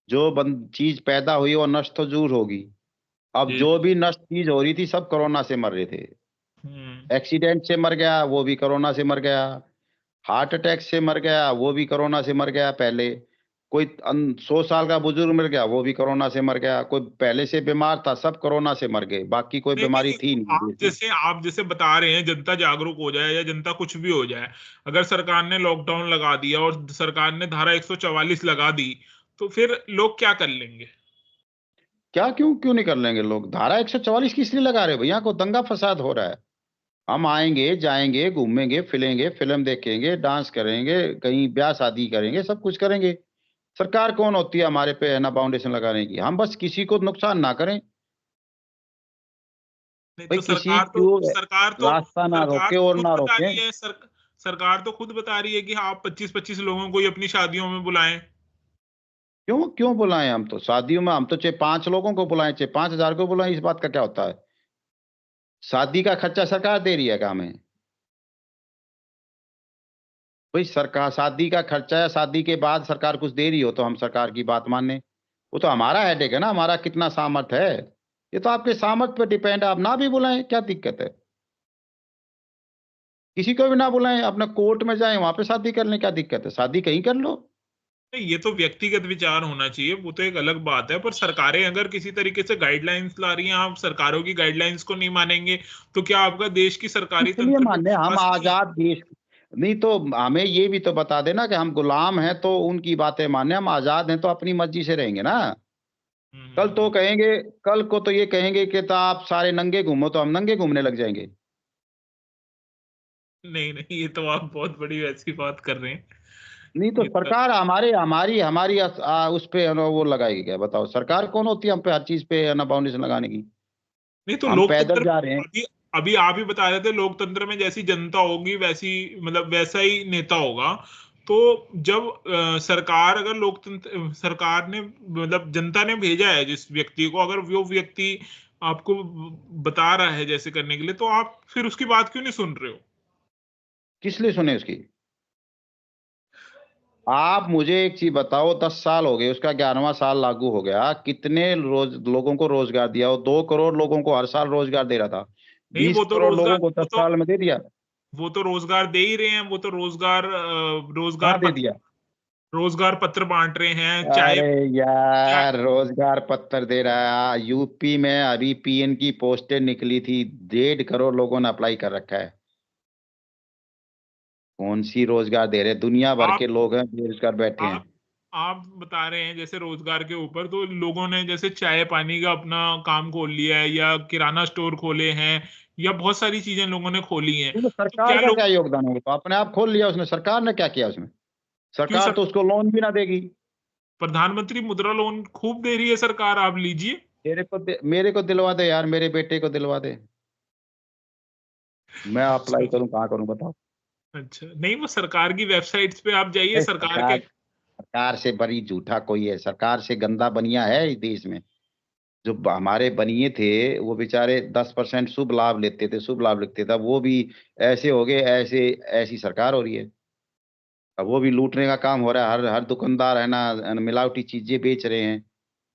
चीज पैदा हुई वो नष्ट तो जरूर होगी। अब जी जो जी। भी नष्ट चीज हो रही थी सब कोरोना से मर रहे थे। हम्म। एक्सीडेंट से मर गया वो भी कोरोना से मर गया, हार्ट अटैक से मर गया वो भी कोरोना से मर गया पहले, कोई 100 साल का बुजुर्ग मर गया वो भी कोरोना से मर गया, कोई पहले से बीमार था सब कोरोना से मर गए, बाकी कोई नहीं बीमारी नहीं, थी नहीं देश में। आप जैसे बता रहे हैं जनता जागरूक हो जाए या जनता कुछ भी हो जाए, अगर सरकार ने लॉकडाउन लगा दिया और सरकार ने धारा 144 लगा दी, तो फिर लोग क्या कर लेंगे? क्या, क्यों क्यों नहीं कर लेंगे लोग? धारा 144 किस लिए लगा रहे हो भैया? को दंगा फसाद हो रहा है। हम आएंगे जाएंगे घूमेंगे फिलेंगे, फिल्म देखेंगे, डांस करेंगे, कहीं ब्याह शादी करेंगे, सब कुछ करेंगे। सरकार कौन होती है हमारे पे है ना फाउंडेशन लगाने की? हम बस किसी को नुकसान ना करें। नहीं भाई तो किसी सरकार तो को सरकार तो रास्ता ना सरकार रोके तो और खुद ना बता रोके। रही है, सरकार तो खुद बता रही है कि हाँ, आप 25-25 लोगों को ही अपनी शादियों में बुलाएं। क्यों क्यों बुलाएं? हम तो शादियों में हम तो चाहे 5 लोगों को बुलाएं चाहे 5,000 को बुलाएं, इस बात का क्या होता है? शादी का खर्चा सरकार दे रही है क्या हमें? भाई सरकार शादी का खर्चा या शादी के बाद सरकार कुछ दे रही हो तो हम सरकार की बात माने। वो तो हमारा हेडेक है ना, हमारा कितना सामर्थ है। ये तो आपके सामर्थ पे डिपेंड है, आप ना भी बुलाएं क्या दिक्कत है? किसी को भी ना बुलाएं, अपना कोर्ट में जाएं वहां पे शादी कर लें, क्या दिक्कत है? शादी कहीं कर लो। नहीं, ये तो व्यक्तिगत विचार होना चाहिए, वो तो एक अलग बात है, पर सरकारें अगर किसी तरीके से गाइडलाइंस ला रही हैं, आप सरकारों की गाइडलाइंस को नहीं मानेंगे, तो क्या आपका देश की सरकारी इसलिए तंत्र पे माने हम विश्वास नहीं है? आजाद देश। नहीं तो हमें ये भी तो बता देना कि हम गुलाम हैं तो उनकी बातें माने, हम आजाद हैं तो अपनी मर्जी से रहेंगे ना। कल तो हम्म। कहेंगे, कल को तो ये कहेंगे कि तो आप सारे नंगे घूमो तो हम नंगे घूमने लग जाएंगे। नहीं नहीं, ये तो आप बहुत बड़ी वैसी बात कर रहे हैं। नहीं तो ये तो सरकार हमारे हमारी हमारी उस पे है ना वो लगाएगी क्या? बताओ सरकार कौन होती है हम पे हर चीज पे है ना फाउंडेशन लगाने की? नहीं तो हम पैदल लोकतंत्र जा रहे हैं। अभी अभी आप ही बता रहे थे, लोकतंत्र में जैसी जनता होगी वैसी, मतलब वैसा ही नेता होगा। तो जब सरकार, अगर लोकतंत्र, सरकार ने मतलब जनता ने भेजा है जिस व्यक्ति को, अगर वो व्यक्ति आपको बता रहा है जैसे करने के लिए, तो आप फिर उसकी बात क्यों नहीं सुन रहे हो? किस लिए सुने उसकी? आप मुझे एक चीज बताओ, 10 साल हो गए, उसका 11वां साल लागू हो गया, कितने लोगों को रोजगार दिया? वो 2 करोड़ लोगों को हर साल रोजगार दे रहा था। नहीं, 20 करोड़ लोगों को 10 साल में दे दिया। वो तो रोजगार दे ही रहे हैं, वो तो कहाँ दे दिया? रोजगार पत्र बांट रहे हैं, चाय। अरे चाय। यार, रोजगार पत्र दे रहा है यूपी में, अभी पीएन की पोस्टें निकली थी, 1.5 करोड़ लोगों ने अप्लाई कर रखा है। कौन सी रोजगार दे रहे? दुनिया भर आप के लोग हैं बेरोजगार बैठे हैं। आप आप बता रहे हैं जैसे रोजगार के ऊपर, तो लोगों ने जैसे चाय पानी का अपना काम खोल लिया है, या किराना स्टोर खोले हैं, या बहुत सारी चीजें लोगों ने खोली हैं। तो तो सरकार क्या का लोग, क्या योगदान है? वो तो अपने आप खोल लिया उसने, सरकार ने क्या किया उसमें? क्यों सरकार सर, तो उसको लोन भी ना देगी। प्रधानमंत्री मुद्रा लोन खूब दे रही है सरकार, आप लीजिए। मेरे को दिलवा दे यार, मेरे बेटे को दिलवा दे। मैं अच्छा अप्लाई जी। करूं, कहाँ करूं बताओ? अच्छा, नहीं, वो सरकार की वेबसाइट्स पे आप जाइए, अरे सरकार सरकार, के। सरकार से बड़ी झूठा कोई है? सरकार से गंदा बनिया है इस देश में। जो हमारे बनिए थे वो बेचारे 10% शुभ लाभ लेते थे, शुभ लाभ लिखते थे, वो भी ऐसे हो गए, ऐसे ऐसी सरकार हो रही है। अब वो भी लूटने का काम हो रहा है, हर हर दुकानदार है ना मिलावटी चीजें बेच रहे हैं।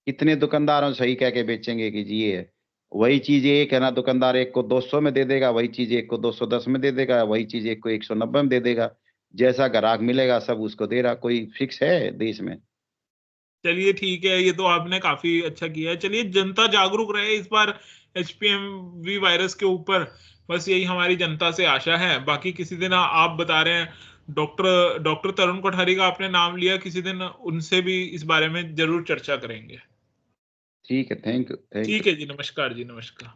कितने दुकानदारों सही कह के बेचेंगे कि जी ये है? वही चीज एक है ना, दुकानदार एक को 200 में दे देगा, वही चीज एक को 210 में दे देगा, वही चीज एक को 190 में दे देगा। जैसा ग्राहक मिलेगा सब उसको दे रहा, कोई फिक्स है देश में? चलिए ठीक है, ये तो आपने काफी अच्छा किया है। चलिए, जनता जागरूक रहे इस बार एचपीएमवी वायरस के ऊपर, बस यही हमारी जनता से आशा है। बाकी किसी दिन आप बता रहे हैं डॉक्टर डॉक्टर तरुण कोठारी का आपने नाम लिया, किसी दिन उनसे भी इस बारे में जरूर चर्चा करेंगे। ठीक है, थैंक यू, थैंक ठीक यू। है जी, नमस्कार जी, नमस्कार।